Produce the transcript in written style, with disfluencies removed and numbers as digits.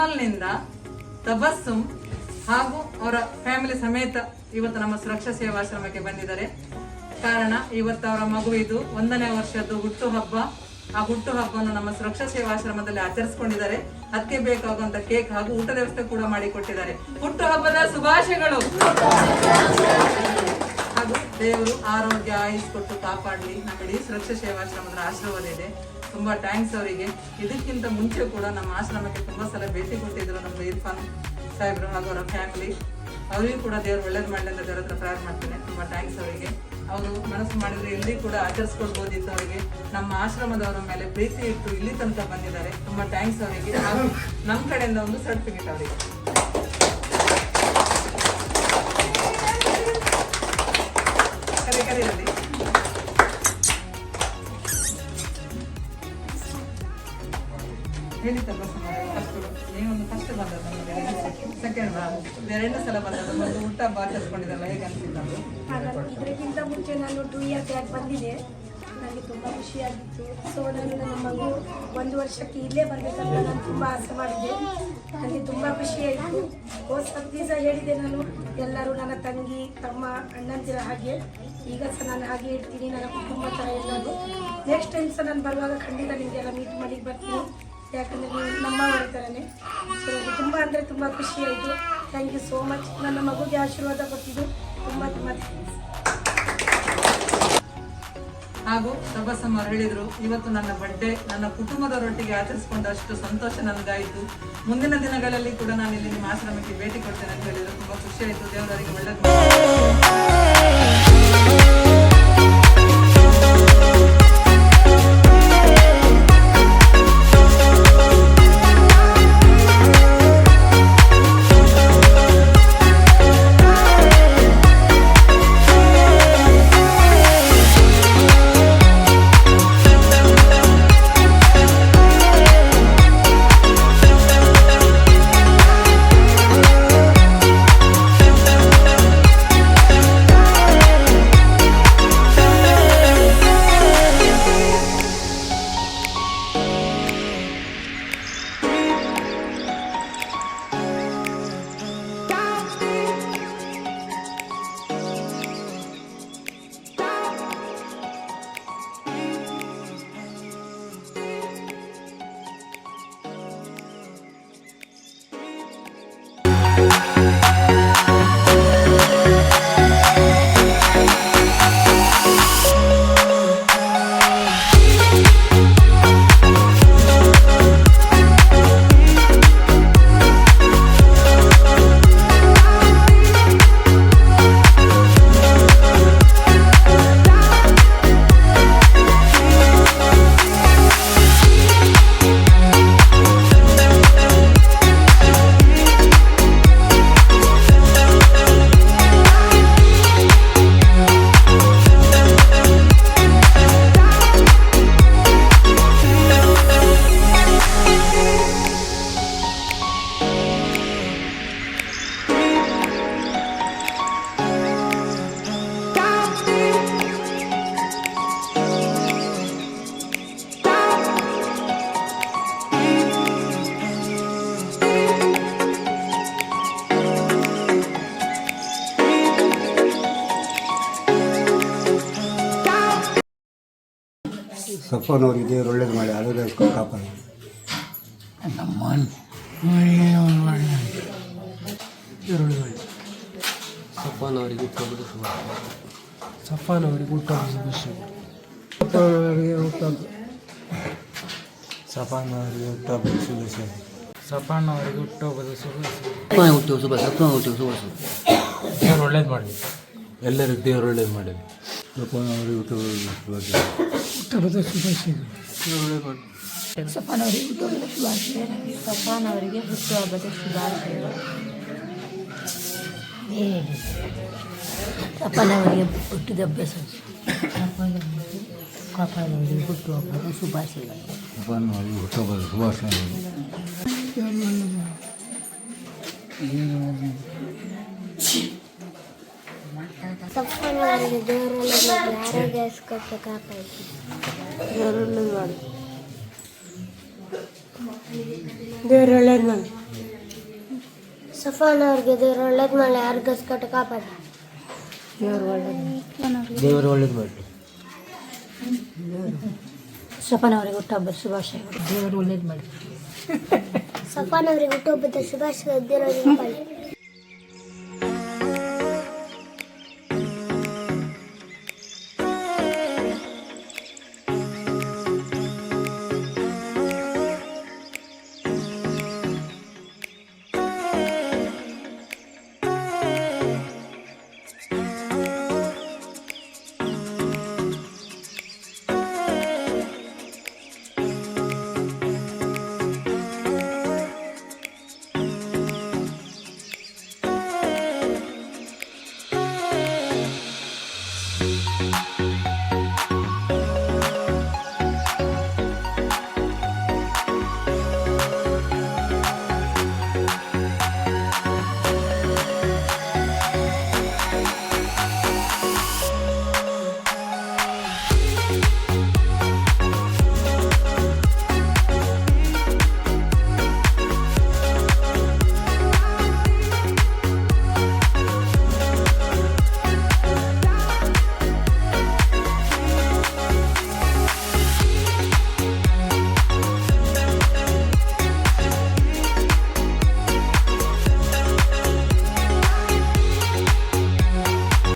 ನಿರ್ಮಲ್ನಿಂದ ತಬಸ್ಸುಮ್ ಹಾಗೂ ಅವರ ಫ್ಯಾಮಿಲಿ ಸಮೇತ ಇವತ್ತು ನಮ್ಮ ಸುರಕ್ಷಾ ಸೇವಾಶ್ರಮಕ್ಕೆ ಬಂದಿದ್ದಾರೆ. ಕಾರಣ ಇವತ್ತು ಅವರ ಮಗುವಿದು 1ನೇ ವರ್ಷದ್ದು ಹುಟ್ಟುಹಬ್ಬ. ಆ ಹುಟ್ಟುಹಬ್ಬವನ್ನು ನಮ್ಮ ಸುರಕ್ಷಾ ಸೇವಾಶ್ರಮದಲ್ಲಿ ಆಚರಿಸಿಕೊಂಡಿದ್ದಾರೆ. ಅದಕ್ಕೆ ಬೇಕಾಗುವಂತ ಕೇಕ್ ಹಾಗೂ ಊಟದ ವ್ಯವಸ್ಥೆ ಕೂಡ ಮಾಡಿಕೊಟ್ಟಿದ್ದಾರೆ. ಹುಟ್ಟುಹಬ್ಬದ ಶುಭಾಶಯಗಳು. ಹಾಗೂ ದೇವರು ಆರೋಗ್ಯ ಆಯುಷ್ ಕೊಟ್ಟು ಕಾಪಾಡಲಿ. ನಮ್ಮ ಇಡೀ ಸುರಕ್ಷಾ ಸೇವಾಶ್ರಮದ ಆಶೀರ್ವಾದ ಇದೆ. ತುಂಬಾ ಥ್ಯಾಂಕ್ಸ್ ಅವರಿಗೆ. ಇದಕ್ಕಿಂತ ಮುಂಚೆ ಕೂಡ ನಮ್ಮ ಆಶ್ರಮಕ್ಕೆ ತುಂಬಾ ಸಲ ಭೇಟಿ ಕೊಟ್ಟಿದ್ರು ನಮ್ಮ ಇರ್ಫಾನ್ ಸಾಹೇಬ್ರು ಹಾಗೂ ಅವರ ಫ್ಯಾಮಿಲಿ. ಅವರಿಗೂ ಕೂಡ ದೇವರು ಒಳ್ಳೇದು ಮಾಡಲಿ ಅಂತ ದೇವರ ಹತ್ರ ಪ್ರೇಯರ್ ಮಾಡ್ತೇನೆ. ತುಂಬಾ ಥ್ಯಾಂಕ್ಸ್ ಅವರಿಗೆ. ಅವರು ಮನಸ್ಸು ಮಾಡಿದ್ರೆ ಇಲ್ಲಿ ಕೂಡ ಆಚರಿಸ್ಕೊಳ್ಬೋದಿತ್ತು. ಅವರಿಗೆ ನಮ್ಮ ಆಶ್ರಮದವರ ಮೇಲೆ ಪ್ರೀತಿ ಇಟ್ಟು ಇಲ್ಲಿ ತನಕ ಬಂದಿದ್ದಾರೆ. ತುಂಬಾ ಥ್ಯಾಂಕ್ಸ್ ಅವರಿಗೆ. ಹಾಗೂ ನಮ್ಮ ಕಡೆಯಿಂದ ಒಂದು ಸರ್ಟಿಫಿಕೇಟ್ ಅವರಿಗೆ. ಕರೆಯಲ್ಲಿ ಹೇಳಿದ್ದಲ್ಲ ಫಸ್ಟ್ ನೀವೊಂದು ಫಸ್ಟ್ ಬಂದದ್ದು ಸೆಕೆಂಡ್ 2 ಸಲ ಬಂದದ್ದು. ಒಂದು ಊಟ ಆಚರಿಸ್ಕೊಂಡಿದ್ದಲ್ಲ, ಹೇಗೆ ಅನಿಸಿದ್ದು? ಇದಕ್ಕಿಂತ ಮುಂಚೆ ನಾನು 2 ಇಯರ್ ಬ್ಯಾಕ್ ಬಂದಿದ್ದೆ. ನನಗೆ ತುಂಬ ಖುಷಿಯಾಗಿತ್ತು. ಸೊ ನಾನು ನನ್ನ ಮಗು 1 ವರ್ಷಕ್ಕೆ ಇಲ್ಲೇ ಬರಬೇಕಂತ ನಾನು ತುಂಬ ಆಸೆ ಮಾಡಿದ್ದೆ. ನನಗೆ ತುಂಬ ಖುಷಿಯಾಯಿತು. ಹೋದ ದಿವಸ ಹೇಳಿದೆ ನಾನು, ಎಲ್ಲರೂ ನನ್ನ ತಂಗಿ ತಮ್ಮ ಅಣ್ಣಂದಿರ ಹಾಗೆ ಈಗ ಸಹ ನಾನು ಹಾಗೆ ಇರ್ತೀನಿ, ನನ್ನ ಕುಟುಂಬ ಥರ ಎಲ್ಲರೂ. ನೆಕ್ಸ್ಟ್ ಟೈಮ್ ಸಹ ನಾನು ಬರುವಾಗ ಖಂಡಿತ ನಿಮಗೆಲ್ಲ ಮೀಟ್ ಮಾಡಿ ಬರ್ತೀನಿ. ಯಾಕಂದರೆ ನೀವು ನಮ್ಮವರ ಥರನೇ. ಸೊ ನನಗೆ ತುಂಬ ಅಂದರೆ ತುಂಬ ಖುಷಿಯಾಯಿತು. Thank you so much. ನನ್ನ ಮಗುಗೆ ಆಶೀರ್ವಾದ ಕೊಟ್ಟಿದ್ದು ತುಂಬ ತುಂಬ ಥ್ಯಾಂಕ್ಸ್. ಹಾಗೂ ತಬಸ್ಸಮ್ಮ ಅವರು ಹೇಳಿದ್ರು, ಇವತ್ತು ನನ್ನ ಬರ್ಡೇ ನನ್ನ ಕುಟುಂಬದವರೊಟ್ಟಿಗೆ ಆಚರಿಸಿಕೊಂಡಷ್ಟು ಸಂತೋಷ ನನಗಾಯಿತು. ಮುಂದಿನ ದಿನಗಳಲ್ಲಿ ಕೂಡ ನಾನು ಇಲ್ಲಿ ನಿಮ್ಮ ಆಶ್ರಮಕ್ಕೆ ಭೇಟಿ ಕೊಡ್ತೇನೆ ಅಂತ ಹೇಳಿದ್ರು. ತುಂಬ ಖುಷಿಯಾಯಿತು. ದೇವರಿಗೆ ಒಳ್ಳೆಯದು. ಸಫಾನವ್ರಿಗೆ ದೇವರು ಒಳ್ಳೇದು ಮಾಡಿ ಆರೋಗ್ಯ ಕಾಪಾಡಿ. ಸಫಾನವರಿಗೆ ಹುಟ್ಟುಹಬ್ಬದ ಶುಭಾಶಯ. ಸಫಾನವರಿಗೆ ಹುಟ್ಟುಹಬ್ಬದ ಶುಭಾಶಯ. ಸಫಾನವರಿಗೆ ಹುಟ್ಟುಹಬ್ಬದ ಶುಭಾಶಯ. ದೇವರು ಒಳ್ಳೇದು ಮಾಡಲಿ. ಎಲ್ಲರಿಗೂ ದೇವರು ಒಳ್ಳೇದು ಮಾಡಲಿ. ಸಫಾನವರಿಗೆ ಹುಟ್ಟುಹಬ್ಬದ ಶುಭಾಶಯಗಳು. ಸಫಾನವರಿಗೆ ಹುಟ್ಟುಹಬ್ಬದ ಶುಭಾಶಯ. ಸಫಾನವರಿಗೆ ಹುಟ್ಟುಹಬ್ಬದ ಶುಭಾಶಯಗಳು. ಸಫಾನವರಿಗೆ ಹುಟ್ಟಿದಬ್ಬ ಕಾಪಾಡವರಿಗೆ ಹುಟ್ಟುಹಬ್ಬದ ಶುಭಾಶಯಗಳು. ಸಫಾನವರಿಗೆ ಹುಟ್ಟುಹಬ್ಬದ ಶುಭಾಶಯಗಳು. ಸಫಾನವರಿಗೆ ದೇವರಲ್ಲಿ ಆರೋಗ್ಯ ಕೊಟ್ಟು ಕಾಪಾಡಿ. ದೇವರು ಒಳ್ಳೇದು ಮಾಡಿ. ಸಫಾನ್ ಅವ್ರಿಗೆ ದೇವರು ಒಳ್ಳೇದು ಮಾಡಿ ಆರೋಗ್ಯಸ್ಕೊಟ್ಟು ಕಾಪಾಡಿ. ದೇವರು ಒಳ್ಳೇದು ಮಾಡಲಿ. ಸಫಾನ್ ಅವರಿಗೆ ಹುಟ್ಟುಹಬ್ಬದ ಶುಭಾಶಯಗಳು. ದೇವರು ಒಳ್ಳೇದು ಮಾಡಿ. ಸಫಾನ್ ಅವರಿಗೆ ಹುಟ್ಟುಹಬ್ಬದ ಶುಭಾಶಯ. ದೇವರಿಗೆ ಕಾಪಾಡಿ.